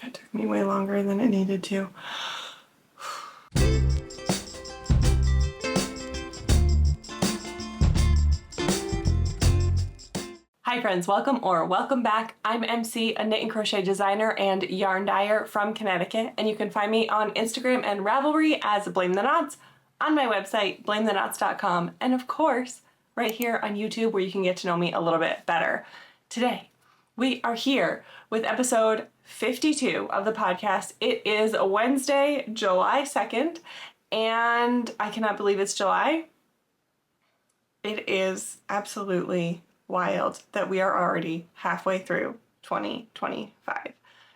That took me way longer than it needed to. Hi friends, welcome back. I'm MC, a knit and crochet designer and yarn dyer from Connecticut, and you can find me on Instagram and Ravelry as Blame the Knots, on my website, blametheknots.com, and of course, right here on YouTube where you can get to know me a little bit better. Today, we are here with episode 52 of the podcast. It is Wednesday, July 2nd, and I cannot believe it's July. It is absolutely wild that we are already halfway through 2025.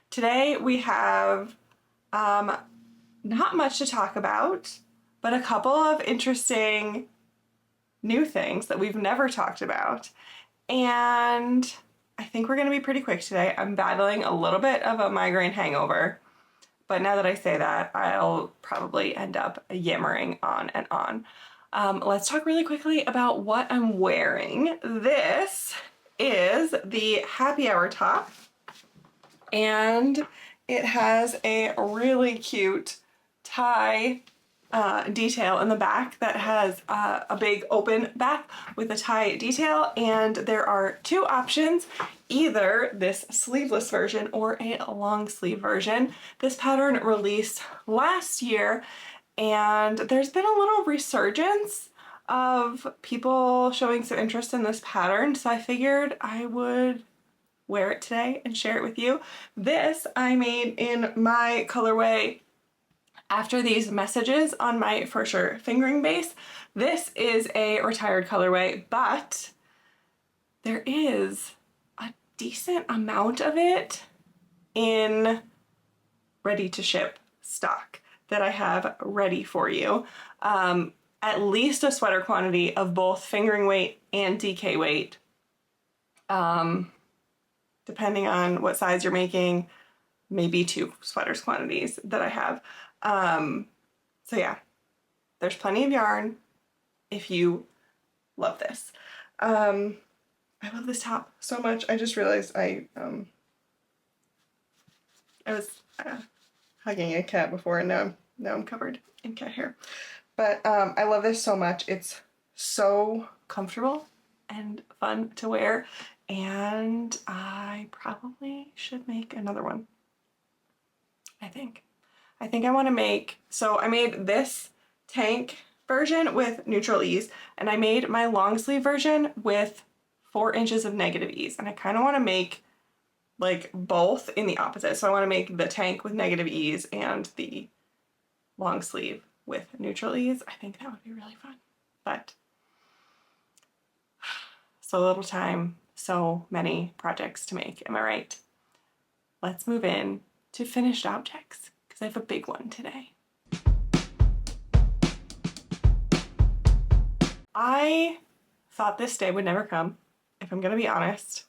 Today we have not much to talk about, but a couple of interesting new things that we've never talked about. And I think we're going to be pretty quick today. I'm battling a little bit of a migraine hangover, but now that I say that, I'll probably end up yammering on and on. Let's talk really quickly about what I'm wearing. This is the happy hour top, and it has a really cute tie detail in the back that has a big open back with a tie detail, and there are two options, either this sleeveless version or a long sleeve version. This pattern released last year, and there's been a little resurgence of people showing some interest in this pattern, so I figured I would wear it today and share it with you. This I made in my colorway After These Messages on my For Sure fingering base. This is a retired colorway, but there is a decent amount of it in ready to ship stock that I have ready for you. At least a sweater quantity of both fingering weight and DK weight, depending on what size you're making, maybe two sweaters quantities that I have. So yeah, there's plenty of yarn if you love this. I love this top so much. I just realized I was hugging a cat before, and now I'm covered in cat hair. But I love this so much. It's so comfortable and fun to wear, and I probably should make another one. I think I want to make, so I made this tank version with neutral ease, and I made my long sleeve version with 4 inches of negative ease, and I kind of want to make like both in the opposite. So I want to make the tank with negative ease and the long sleeve with neutral ease. I think that would be really fun, but so little time, so many projects to make, am I right? Let's move in to finished objects, because I have a big one today. I thought this day would never come, if I'm gonna be honest.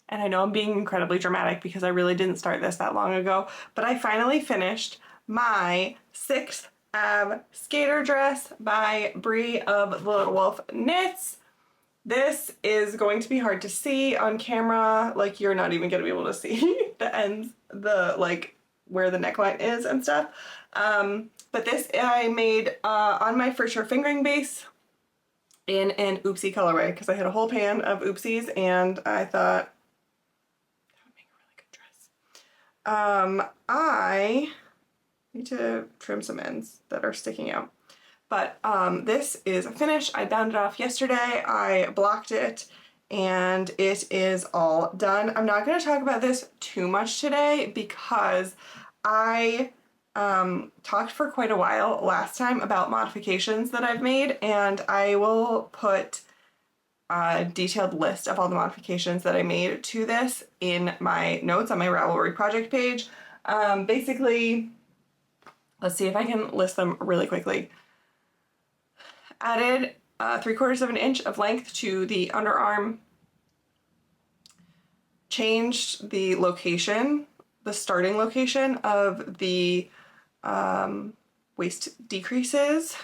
And I know I'm being incredibly dramatic because I really didn't start this that long ago, but I finally finished my 6th skater dress by Brie of the Little Wolf Knits. This is going to be hard to see on camera, like you're not even gonna be able to see the ends, like where the neckline is and stuff. But this I made on my For Sure fingering base in an oopsie colorway, because I had a whole pan of oopsies and I thought that would make a really good dress. I need to trim some ends that are sticking out. But this is finished. I bound it off yesterday. I blocked it and it is all done. I'm not going to talk about this too much today because I talked for quite a while last time about modifications that I've made, and I will put a detailed list of all the modifications that I made to this in my notes on my Ravelry project page. Basically, let's see if I can list them really quickly. Added 3/4 of an inch of length to the underarm. Changed the location, the starting location of the waist decreases.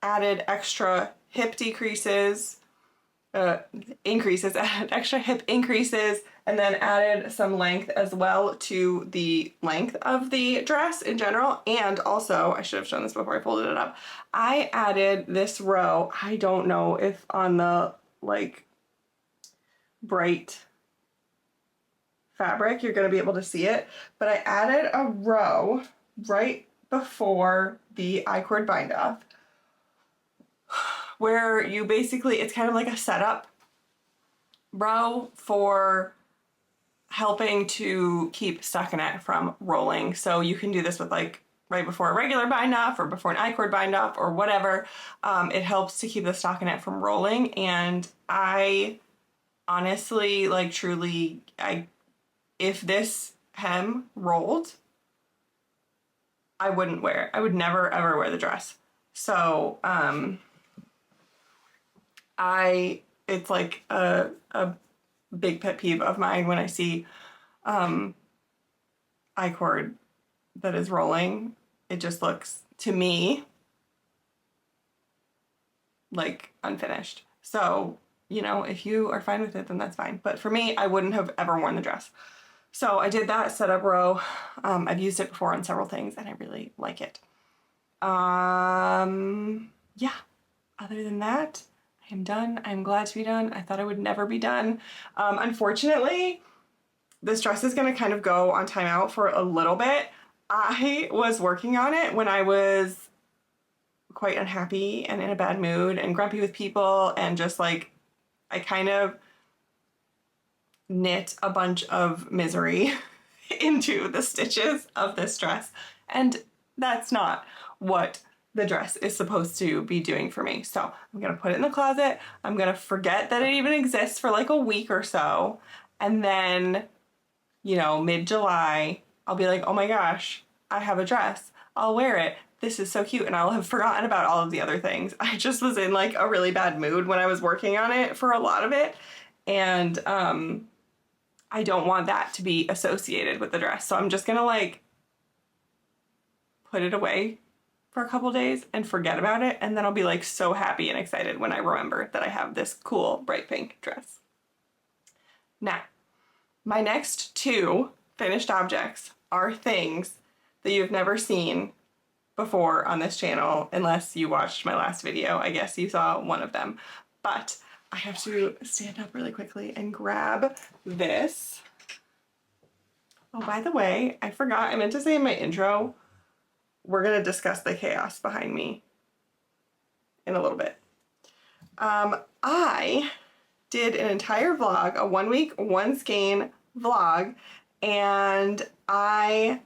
Added extra hip decreases, increases, added extra hip increases and then added some length as well to the length of the dress in general. And also, I should have shown this before I folded it up, I added this row. I don't know if on the like bright fabric you're going to be able to see it, but I added a row right before the I-cord bind off where you basically, it's kind of like a setup row for helping to keep stockinette from rolling. So you can do this with like right before a regular bind off or before an I-cord bind off or whatever. It helps to keep the stockinette from rolling. And I honestly, like truly, if this hem rolled, I wouldn't wear it. I would never ever wear the dress. So it's like a big pet peeve of mine when I see I-cord that is rolling. It just looks, to me, like unfinished. So, you know, if you are fine with it, then that's fine. But for me, I wouldn't have ever worn the dress. So I did that setup row. I've used it before on several things and I really like it. Yeah, other than that, I am done. I'm glad to be done. I thought I would never be done. Unfortunately, this dress is gonna kind of go on timeout for a little bit. I was working on it when I was quite unhappy and in a bad mood and grumpy with people, and just like, I kind of knit a bunch of misery into the stitches of this dress, and that's not what the dress is supposed to be doing for me. So I'm gonna put it in the closet. I'm gonna forget that it even exists for like a week or so, and then, you know, mid-July, I'll be like, oh my gosh, I have a dress. I'll wear it. This is so cute. And I'll have forgotten about all of the other things. I just was in like a really bad mood when I was working on it for a lot of it. And I don't want that to be associated with the dress. So I'm just gonna like put it away for a couple days and forget about it. And then I'll be like so happy and excited when I remember that I have this cool bright pink dress. Now, my next two finished objects are things that you've never seen before on this channel, unless you watched my last video. I guess you saw one of them, but I have to stand up really quickly and grab this. Oh, by the way, I forgot, I meant to say in my intro, we're gonna discuss the chaos behind me in a little bit. I did an entire vlog, a 1 week, one skein vlog, and I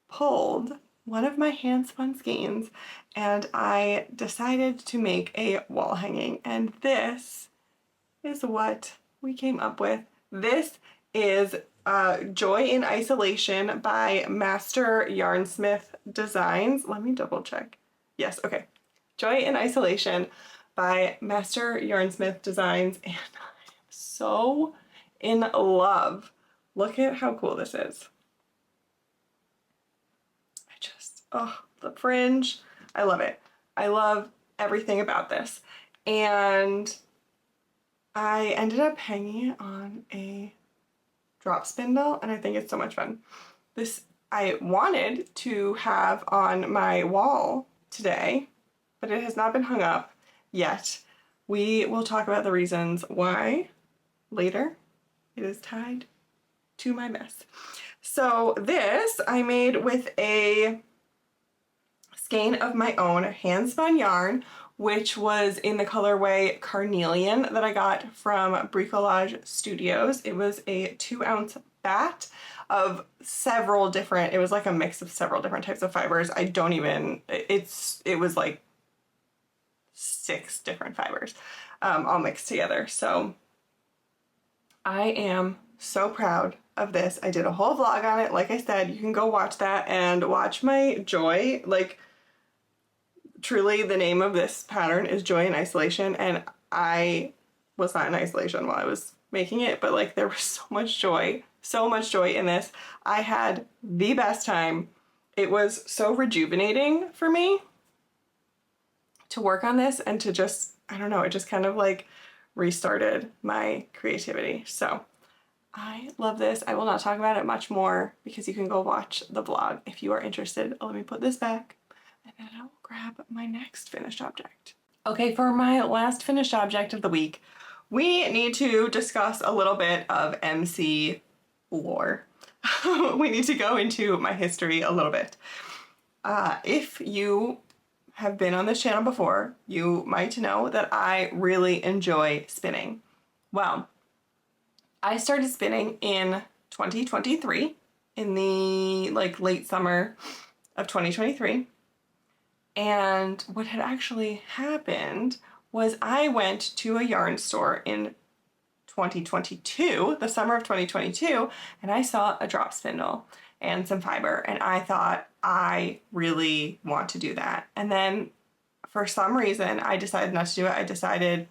pulled one of my hand spun skeins and I decided to make a wall hanging, and this is what we came up with. This is Joy in Isolation by Master Yarnsmith Designs. Let me double check. Yes, okay. Joy in Isolation by Master Yarnsmith Designs, and I am so in love. Look at how cool this is. Oh, the fringe. I love it. I love everything about this. And I ended up hanging it on a drop spindle, and I think it's so much fun. This I wanted to have on my wall today, but it has not been hung up yet. We will talk about the reasons why later. It is tied to my mess. So this I made with a skein of my own hand spun yarn, which was in the colorway Carnelian that I got from Bricolage Studios. It was a 2-ounce bat of several different, it was like a mix of several different types of fibers. I don't even, it was like 6 different fibers all mixed together. So I am so proud of this. I did a whole vlog on it. Like I said, you can go watch that and watch my joy. Like, truly, the name of this pattern is Joy in Isolation, and I was not in isolation while I was making it, but like there was so much joy in this. I had the best time. It was so rejuvenating for me to work on this and to just, I don't know, it just kind of like restarted my creativity. So I love this. I will not talk about it much more because you can go watch the vlog if you are interested. Let me put this back and then I will grab my next finished object. Okay, for my last finished object of the week, we need to discuss a little bit of MC lore. We need to go into my history a little bit. If you have been on this channel before, you might know that I really enjoy spinning. Well, I started spinning in 2023, in the late summer of 2023. And what had actually happened was I went to a yarn store in 2022, the summer of 2022, and I saw a drop spindle and some fiber, and I thought, I really want to do that. And then for some reason, I decided not to do it. I decided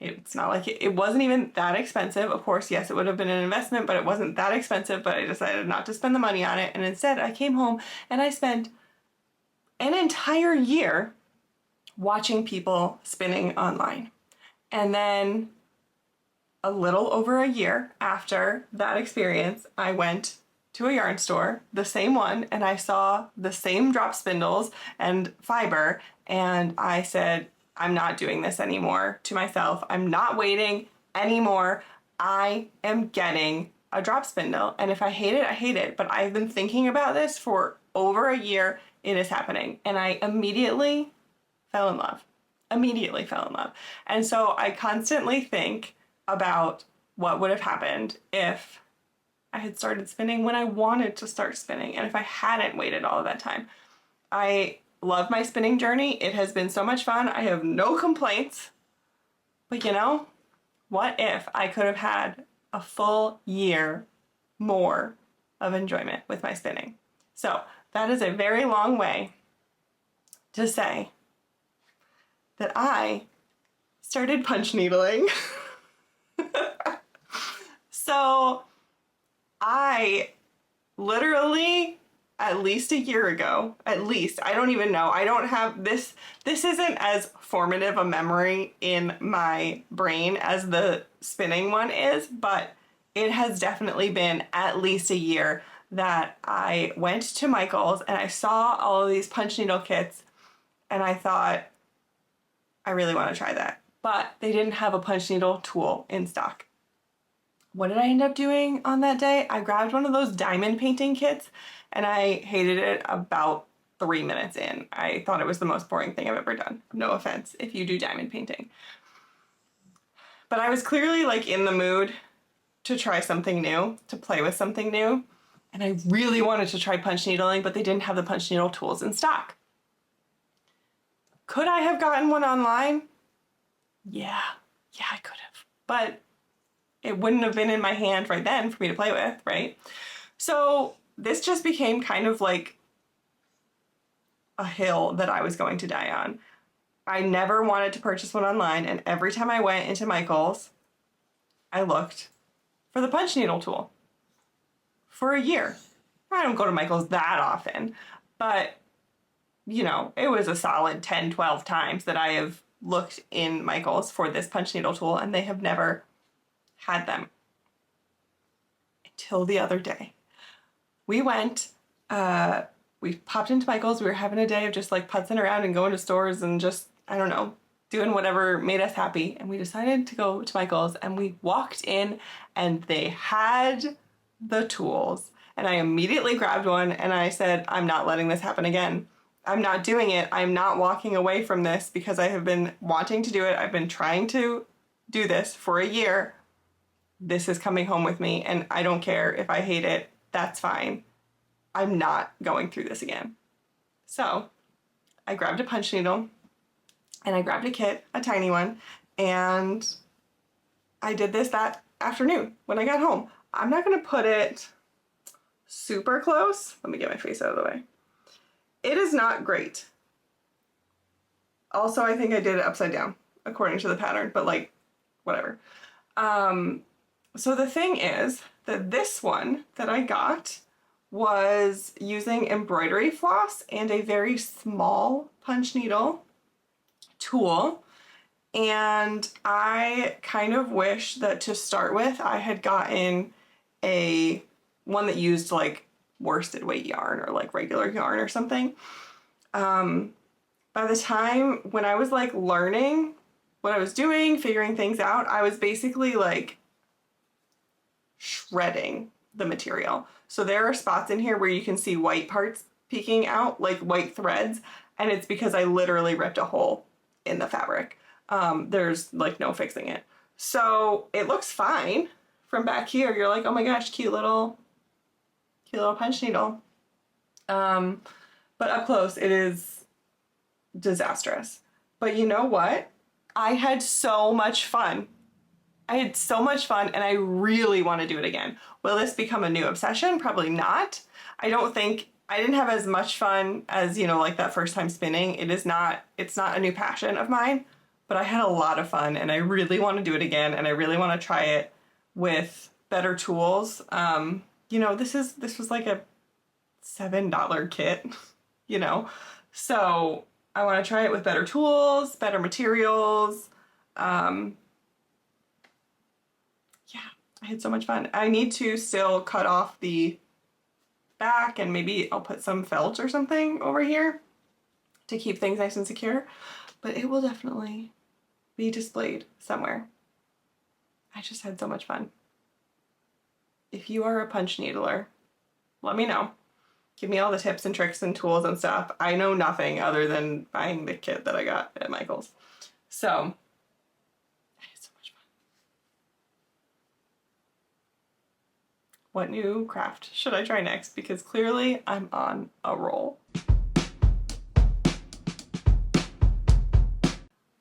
it's not like it wasn't even that expensive. Of course, yes, it would have been an investment, but it wasn't that expensive, but I decided not to spend the money on it. And instead I came home and I spent an entire year watching people spinning online. And then a little over a year after that experience, I went to a yarn store, the same one, and I saw the same drop spindles and fiber, and I said, I'm not doing this anymore to myself. I'm not waiting anymore. I am getting a drop spindle, and if I hate it, I hate it, but I've been thinking about this for over a year. It is happening, and I immediately fell in love. Immediately fell in love. And so I constantly think about what would have happened if I had started spinning when I wanted to start spinning, and if I hadn't waited all of that time. I love my spinning journey. It has been so much fun. I have no complaints. But you know, what if I could have had a full year more of enjoyment with my spinning? So that is a very long way to say that I started punch needling. So I literally, at least a year ago, at least, I don't even know, I don't have this isn't as formative a memory in my brain as the spinning one is, but it has definitely been at least a year that I went to Michael's and I saw all of these punch needle kits and I thought, I really want to try that. But they didn't have a punch needle tool in stock. What did I end up doing on that day? I grabbed one of those diamond painting kits and I hated it about 3 minutes in. I thought it was the most boring thing I've ever done. No offense if you do diamond painting. But I was clearly in the mood to try something new, to play with something new. And I really wanted to try punch needling, but they didn't have the punch needle tools in stock. Could I have gotten one online? Yeah, I could have. But it wouldn't have been in my hand right then for me to play with, right? So this just became kind of like a hill that I was going to die on. I never wanted to purchase one online, and every time I went into Michael's, I looked for the punch needle tool for a year. I don't go to Michael's that often, but you know, it was a solid 10, 12 times that I have looked in Michael's for this punch needle tool, and they have never had them until the other day. We went, we popped into Michael's. We were having a day of just putzing around and going to stores and just, I don't know, doing whatever made us happy. And we decided to go to Michael's, and we walked in and they had the tools. And I immediately grabbed one and I said, I'm not letting this happen again. I'm not doing it. I'm not walking away from this because I have been wanting to do it. I've been trying to do this for a year. This is coming home with me, and I don't care if I hate it. That's fine. I'm not going through this again. So I grabbed a punch needle and I grabbed a kit, a tiny one, and I did this that afternoon when I got home. I'm not going to put it super close. Let me get my face out of the way. It is not great. Also, I think I did it upside down according to the pattern, but whatever. So the thing is that this one that I got was using embroidery floss and a very small punch needle tool. And I kind of wish that to start with I had gotten a one that used like worsted weight yarn or like regular yarn or something. By the time when I was like learning what I was doing, figuring things out, I was basically like shredding the material. So there are spots in here where you can see white parts peeking out, like white threads, and it's because I literally ripped a hole in the fabric. There's like no fixing it. So it looks fine from back here. You're like, oh my gosh, cute little punch needle. But up close it is disastrous. But you know what? I had so much fun. I had so much fun and I really want to do it again. Will this become a new obsession? Probably not. I didn't have as much fun as, you know, like that first time spinning. It's not a new passion of mine, but I had a lot of fun and I really want to do it again and I really want to try it with better tools. You know, this was like a $7 kit, you know, so I want to try it with better tools, better materials. Yeah, I had so much fun. I need to still cut off the back and maybe I'll put some felt or something over here to keep things nice and secure, but it will definitely be displayed somewhere. I just had so much fun. If you are a punch needler, let me know. Give me all the tips and tricks and tools and stuff. I know nothing other than buying the kit that I got at Michael's. So, I had so much fun. What new craft should I try next? Because clearly I'm on a roll.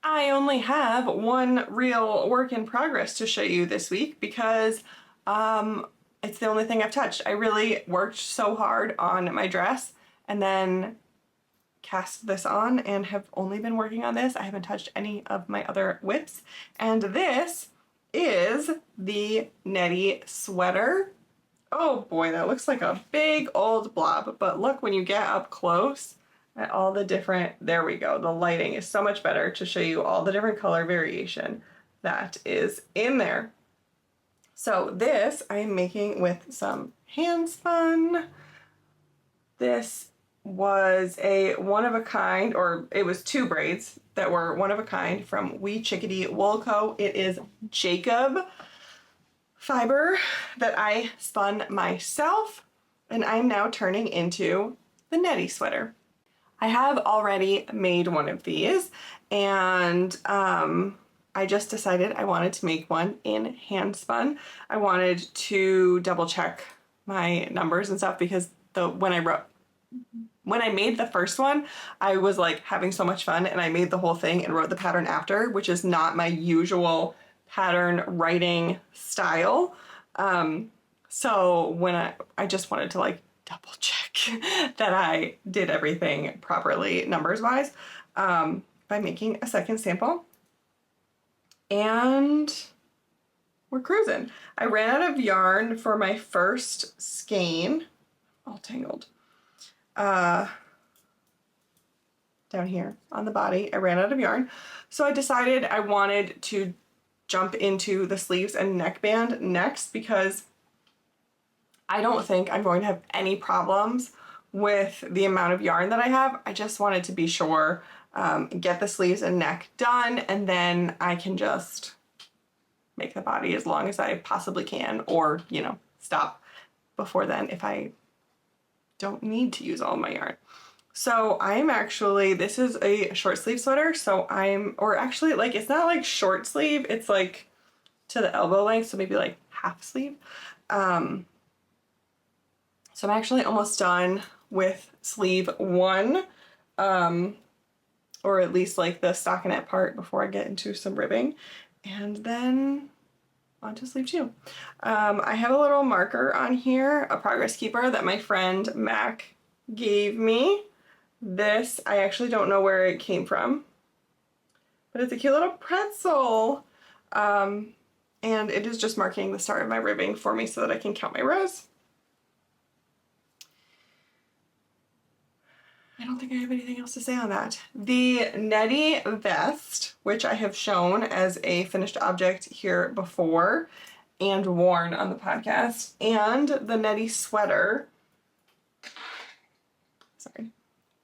I only have one real work in progress to show you this week because it's the only thing I've touched. I really worked so hard on my dress and then cast this on and have only been working on this. I haven't touched any of my other whips. And this is the Netty sweater. Oh boy, that looks like a big old blob, but look when you get up close at all the different, there we go. The lighting is so much better to show you all the different color variation that is in there. So this I am making with some hand spun. This was a one-of-a-kind, or it was 2 braids that were one-of-a-kind from Wee Chickadee Wool Co. It is Jacob fiber that I spun myself, and I'm now turning into the Netty sweater. I have already made one of these, and I just decided I wanted to make one in hand spun. I wanted to double check my numbers and stuff because when I made the first one, I was like having so much fun and I made the whole thing and wrote the pattern after, which is not my usual pattern writing style. So when I just wanted to like double check that I did everything properly numbers wise by making a second sample. And we're cruising. I ran out of yarn for my first skein. All tangled. Down here on the body, I ran out of yarn. So I decided I wanted to jump into the sleeves and neckband next because I don't think I'm going to have any problems with the amount of yarn that I have. I just wanted to be sure, get the sleeves and neck done, and then I can just make the body as long as I possibly can, or, you know, stop before then if I don't need to use all my yarn. So I'm actually, this is a short sleeve sweater, so or actually like, it's not like short sleeve, it's like to the elbow length, so maybe like half sleeve. So I'm actually almost done with sleeve 1, or at least like the stockinette part before I get into some ribbing, and then onto sleeve 2. I have a little marker on here, a progress keeper that my friend Mac gave me. This, I actually don't know where it came from, but it's a cute little pretzel. And it is just marking the start of my ribbing for me so that I can count my rows. I don't think I have anything else to say on that. The Netty vest, which I have shown as a finished object here before and worn on the podcast, and the Netty sweater. Sorry.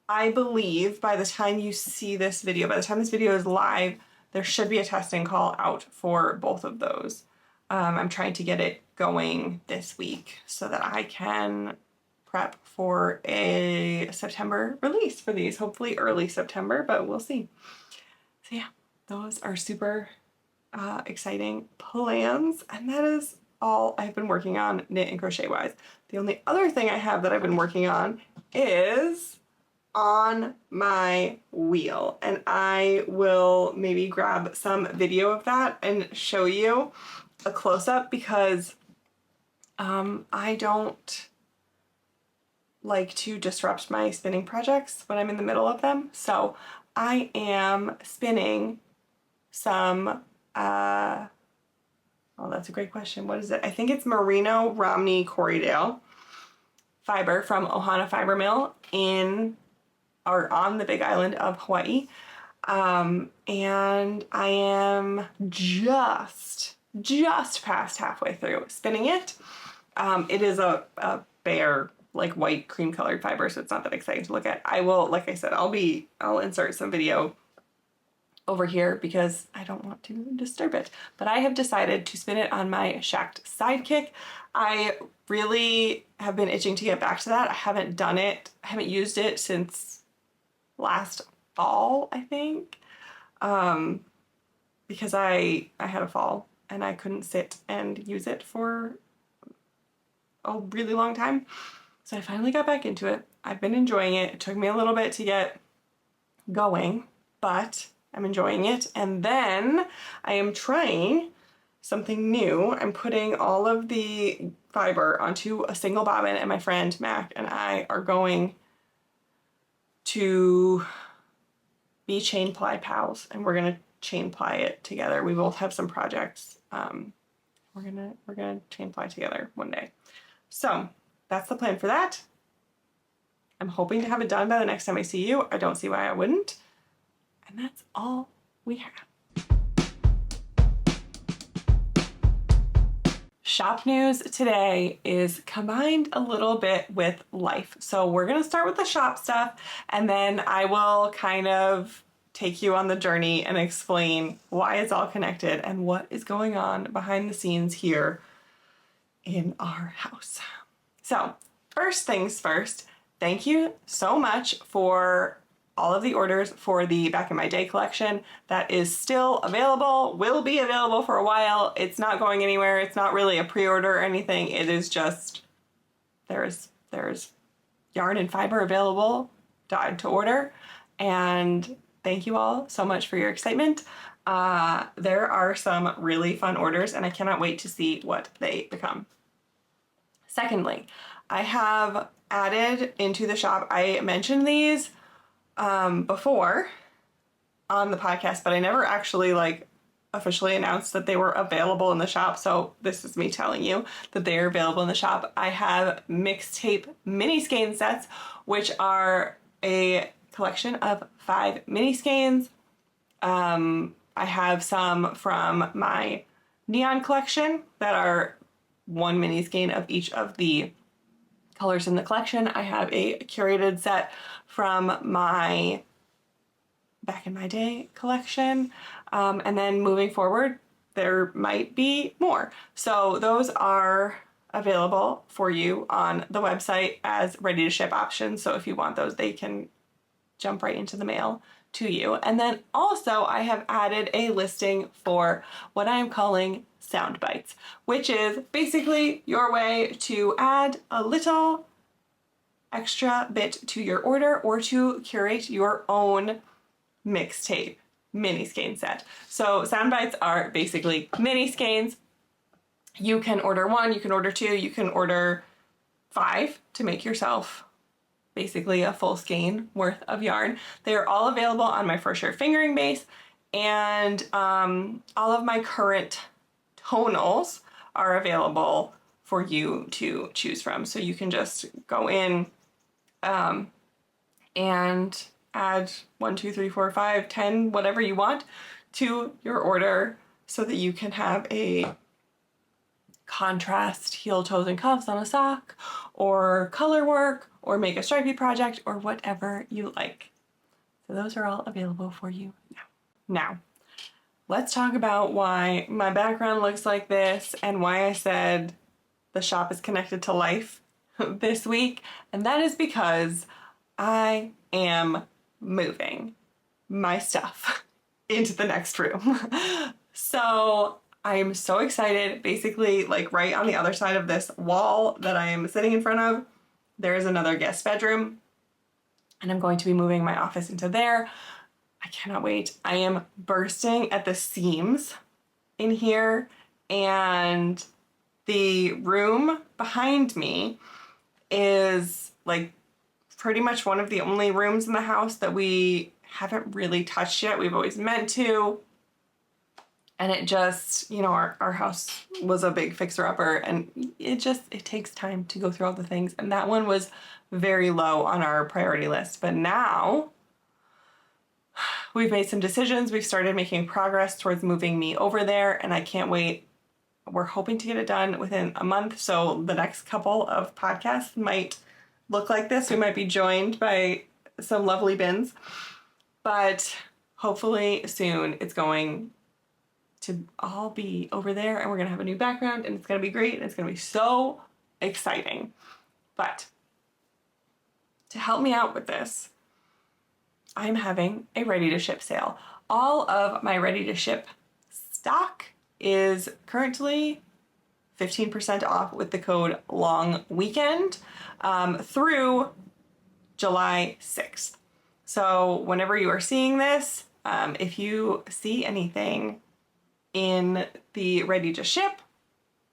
I believe by the time you see this video, by the time this video is live, there should be a testing call out for both of those. I'm trying to get it going this week so that I can prep for a September release for these, hopefully early September, but we'll see. So yeah, those are super exciting plans, and that is all I've been working on knit and crochet wise. The only other thing I have that I've been working on is on my wheel, and I will maybe grab some video of that and show you a close-up because I don't like to disrupt my spinning projects when I'm in the middle of them. So I am spinning some, oh, that's a great question. What is it? I think it's Merino Romney Corriedale fiber from Ohana Fiber Mill on the Big Island of Hawaii. And I am just past halfway through spinning it. It is a bare, like white cream colored fiber, so it's not that exciting to look at. I will, like I said, I'll insert some video over here because I don't want to disturb it. But I have decided to spin it on my Shacked Sidekick. I really have been itching to get back to that. I haven't done it, I haven't used it since last fall, I think, because I had a fall and I couldn't sit and use it for a really long time. So I finally got back into it. I've been enjoying it. It took me a little bit to get going, but I'm enjoying it. And then I am trying something new. I'm putting all of the fiber onto a single bobbin, and my friend Mac and I are going to be chain ply pals, and we're gonna chain ply it together. We both have some projects. We're gonna chain ply together one day. So that's the plan for that. I'm hoping to have it done by the next time I see you. I don't see why I wouldn't. And that's all we have. Shop news today is combined a little bit with life. So we're gonna start with the shop stuff, and then I will kind of take you on the journey and explain why it's all connected and what is going on behind the scenes here in our house. So first things first, thank you so much for all of the orders for the Back in My Day collection. That is still available, will be available for a while. It's not going anywhere. It's not really a pre-order or anything. It is just, there's yarn and fiber available to order. And thank you all so much for your excitement. There are some really fun orders, and I cannot wait to see what they become. Secondly, I have added into the shop, I mentioned these before on the podcast, but I never actually officially announced that they were available in the shop. So this is me telling you that they are available in the shop. I have mixtape mini skein sets, which are a collection of 5 mini skeins. I have some from my neon collection that are 1 mini skein of each of the colors in the collection. I have a curated set from my Back in My Day collection. And then moving forward, there might be more. So those are available for you on the website as ready to ship options. So if you want those, they can jump right into the mail to you. And then also I have added a listing for what I am calling sound bites, which is basically your way to add a little extra bit to your order or to curate your own mixtape mini skein set. So sound bites are basically mini skeins. You can order 1, you can order 2, you can order 5 to make yourself basically a full skein worth of yarn. They're all available on my For Sure fingering base, and all of my current tonals are available for you to choose from. So you can just go in, and add 1, 2, 3, 4, 5, 10, whatever you want to your order so that you can have a contrast heel, toes, and cuffs on a sock, or color work, or make a stripey project, or whatever you like. So those are all available for you now. Now, let's talk about why my background looks like this and why I said the shop is connected to life this week. And that is because I am moving my stuff into the next room. So I'm so excited. Basically, like right on the other side of this wall that I am sitting in front of, there is another guest bedroom, and I'm going to be moving my office into there. I cannot wait. I am bursting at the seams in here, and the room behind me is like pretty much one of the only rooms in the house that we haven't really touched yet. We've always meant to. And it just, you know, our house was a big fixer-upper, and it takes time to go through all the things. And that one was very low on our priority list. But now we've made some decisions. We've started making progress towards moving me over there, and I can't wait. We're hoping to get it done within a month. So the next couple of podcasts might look like this. We might be joined by some lovely bins, but hopefully soon it's going to all be over there, and we're gonna have a new background, and it's gonna be great, and it's gonna be so exciting. But to help me out with this, I'm having a ready to ship sale. All of my ready to ship stock is currently 15% off with the code long weekend through July 6th. So whenever you are seeing this, if you see anything in the ready to ship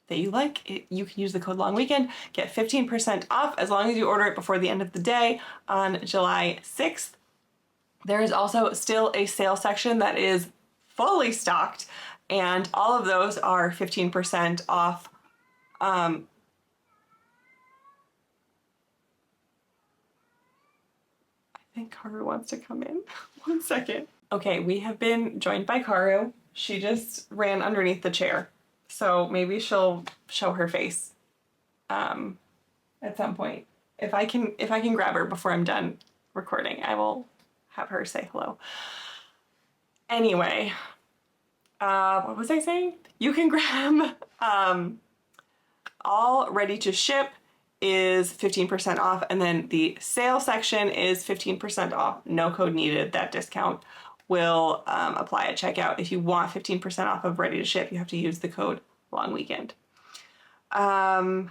that you like, you can use the code long weekend, get 15% off as long as you order it before the end of the day on July 6th. There is also still a sale section that is fully stocked, and all of those are 15% off. I think Karu wants to come in. 1 second. Okay, we have been joined by Karu. She just ran underneath the chair, so maybe she'll show her face at some point. If I can grab her before I'm done recording, I will have her say hello. Anyway, what was I saying? You can grab all ready to ship is 15% off, and then the sale section is 15% off. No code needed. That discount will apply at checkout. If you want 15% off of ready to ship, you have to use the code long weekend. The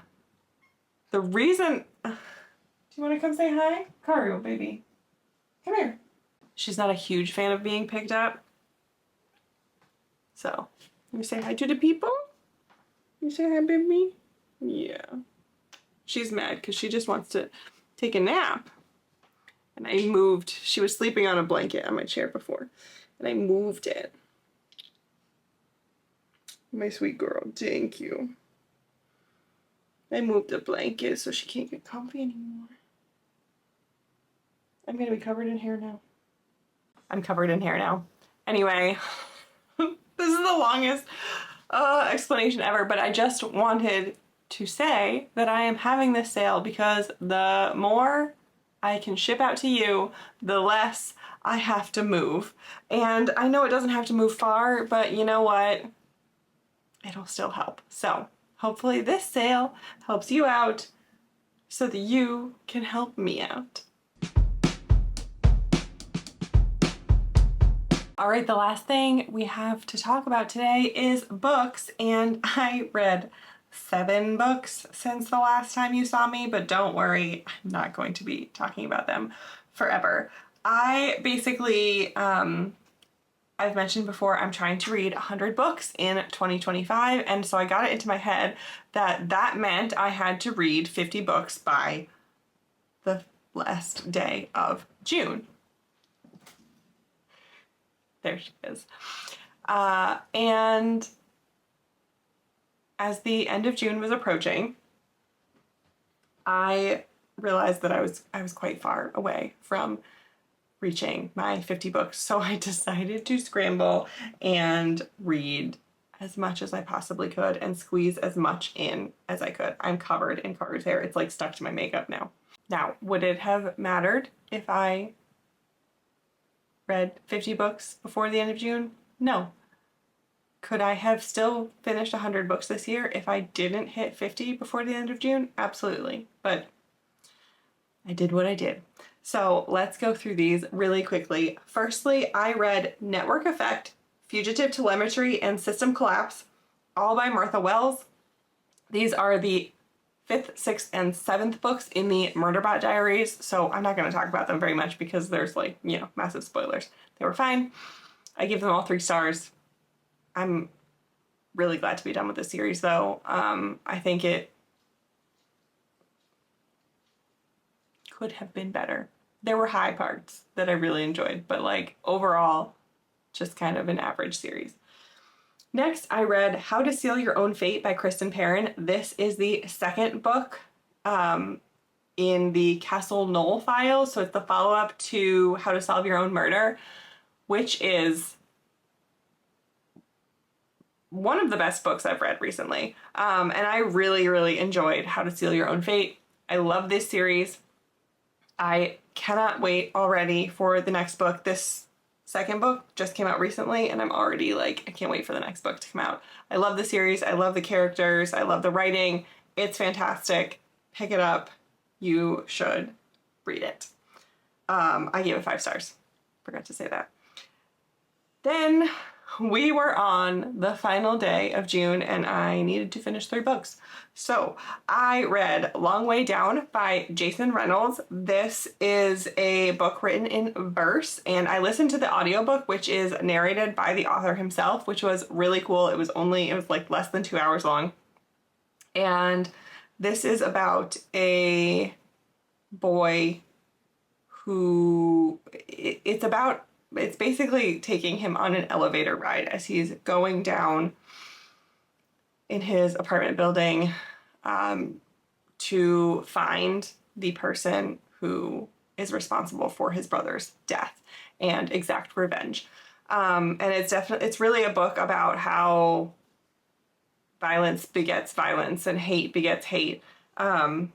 reason, do you want to come say hi? Karu, baby, come here. She's not a huge fan of being picked up. So, you say hi to the people? You say hi, baby? Yeah. She's mad because she just wants to take a nap. And I moved, she was sleeping on a blanket on my chair before, and I moved it. My sweet girl, thank you. I moved the blanket so she can't get comfy anymore. I'm gonna be covered in hair now. I'm covered in hair now. Anyway, this is the longest explanation ever, but I just wanted to say that I am having this sale because the more I can ship out to you, the less I have to move. And I know it doesn't have to move far, but you know what? It'll still help. So hopefully this sale helps you out so that you can help me out. All right, the last thing we have to talk about today is books, and I read 7 books since the last time you saw me, but don't worry, I'm not going to be talking about them forever. I basically, I've mentioned before, I'm trying to read 100 books in 2025, and so I got it into my head that that meant I had to read 50 books by the last day of June. There she is. And as the end of June was approaching, I realized that I was quite far away from reaching my 50 books. So I decided to scramble and read as much as I possibly could and squeeze as much in as I could. I'm covered in card hair. It's like stuck to my makeup now. Now, would it have mattered if I read 50 books before the end of June? No. Could I have still finished 100 books this year if I didn't hit 50 before the end of June? Absolutely. But I did what I did. So let's go through these really quickly. Firstly, I read Network Effect, Fugitive Telemetry, and System Collapse, all by Martha Wells. These are the 5th, 6th, and 7th books in the Murderbot Diaries, so I'm not going to talk about them very much because there's like, you know, massive spoilers. They were fine. I give them all 3 stars. I'm really glad to be done with this series though. I think it could have been better. There were high parts that I really enjoyed, but like overall, just kind of an average series. Next, I read How to Seal Your Own Fate by Kristen Perrin. This is the 2nd book in the Castle Knoll files, so it's the follow-up to How to Solve Your Own Murder, which is one of the best books I've read recently. And I really, really enjoyed How to Seal Your Own Fate. I love this series. I cannot wait already for the next book. This 2nd book just came out recently and I'm already like, I can't wait for the next book to come out. I love the series. I love the characters. I love the writing. It's fantastic. Pick it up. You should read it. I gave it 5 stars. Forgot to say that. Then we were on the final day of June and I needed to finish 3 books. So I read Long Way Down by Jason Reynolds. This is a book written in verse and I listened to the audiobook, which is narrated by the author himself, which was really cool. It was like less than 2 hours long. And this is about a boy who, it's basically taking him on an elevator ride as he's going down in his apartment building to find the person who is responsible for his brother's death and exact revenge. And it's really a book about how violence begets violence and hate begets hate, and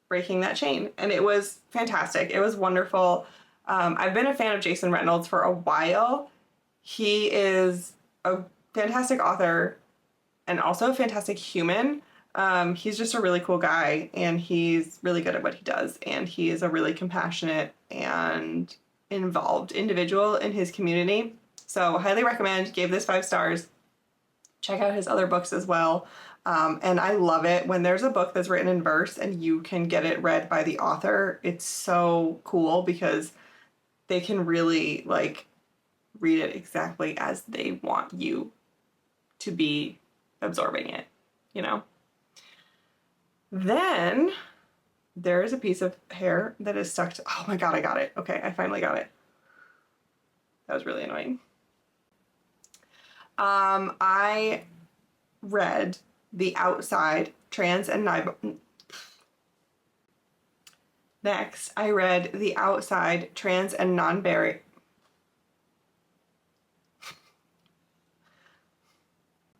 breaking that chain. And it was fantastic. It was wonderful. I've been a fan of Jason Reynolds for a while. He is a fantastic author and also a fantastic human. He's just a really cool guy and he's really good at what he does. And he is a really compassionate and involved individual in his community. So highly recommend, gave this 5 stars. Check out his other books as well. And I love it when there's a book that's written in verse and you can get it read by the author. It's so cool because they can really like read it exactly as they want you to be absorbing it, you know? Then there is a piece of hair that is stuck to, oh my God, I got it. Okay, I finally got it. That was really annoying. I read The Outside, Trans and Next, I read The Outside, Trans and Non-Binary.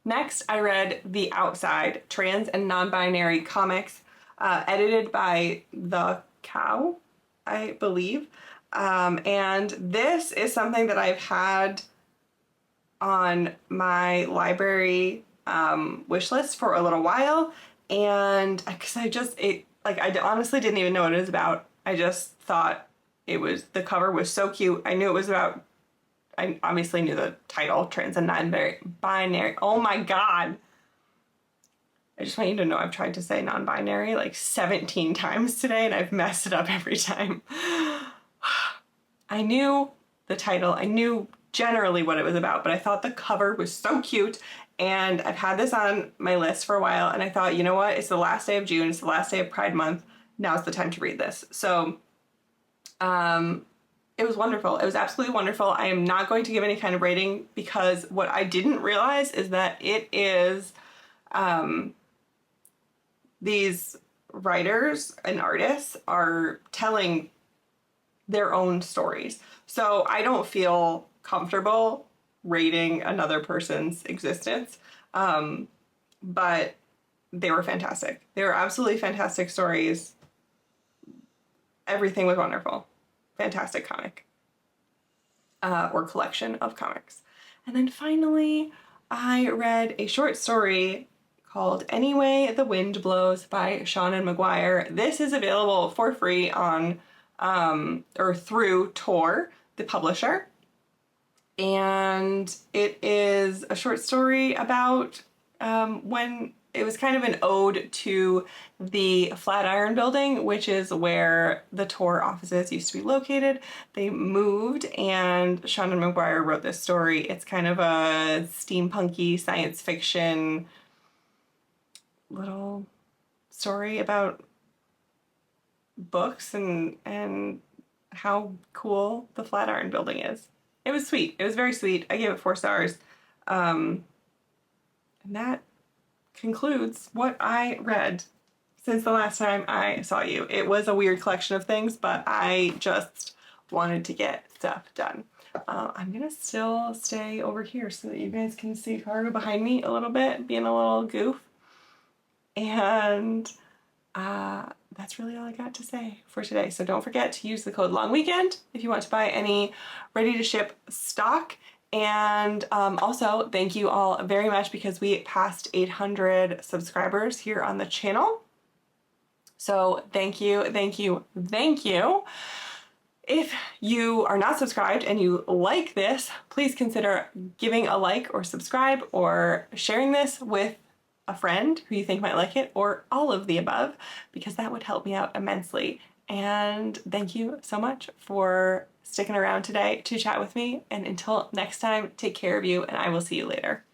Next, I read The Outside, Trans and Non-Binary Comics, edited by The Cow, I believe. And this is something that I've had on my library wish list for a little while, and because I honestly didn't even know what it was about. I just thought the cover was so cute. I knew it was about, I obviously knew the title, Trans and Non-Binary. Oh my God. I just want you to know I've tried to say non-binary like 17 times today and I've messed it up every time. I knew the title. I knew generally what it was about, but I thought the cover was so cute. And I've had this on my list for a while and I thought, you know what? It's the last day of June. It's the last day of Pride Month. Now's the time to read this. So it was wonderful. It was absolutely wonderful. I am not going to give any kind of rating because what I didn't realize is that it is these writers and artists are telling their own stories. So I don't feel comfortable rating another person's existence. But they were fantastic. They were absolutely fantastic stories. Everything was wonderful. Fantastic comic. Or collection of comics. And then finally, I read a short story called Anyway the Wind Blows by Seanan McGuire. This is available for free on or through Tor, the publisher. And it is a short story about when it was kind of an ode to the Flatiron Building, which is where the Tor offices used to be located. They moved, and Seanan McGuire wrote this story. It's kind of a steampunky science fiction little story about books and how cool the Flatiron Building is. It was sweet. It was very sweet. I gave it 4 stars. And that concludes what I read since the last time I saw you. It was a weird collection of things, but I just wanted to get stuff done. I'm gonna still stay over here so that you guys can see Cargo behind me a little bit, being a little goof. And that's really all I got to say for today. So don't forget to use the code LONGWEEKEND if you want to buy any ready-to-ship stock. And also, thank you all very much because we passed 800 subscribers here on the channel. So thank you, thank you, thank you. If you are not subscribed and you like this, please consider giving a like or subscribe or sharing this with a friend who you think might like it, or all of the above, because that would help me out immensely. And thank you so much for sticking around today to chat with me. And until next time, take care of you, and I will see you later.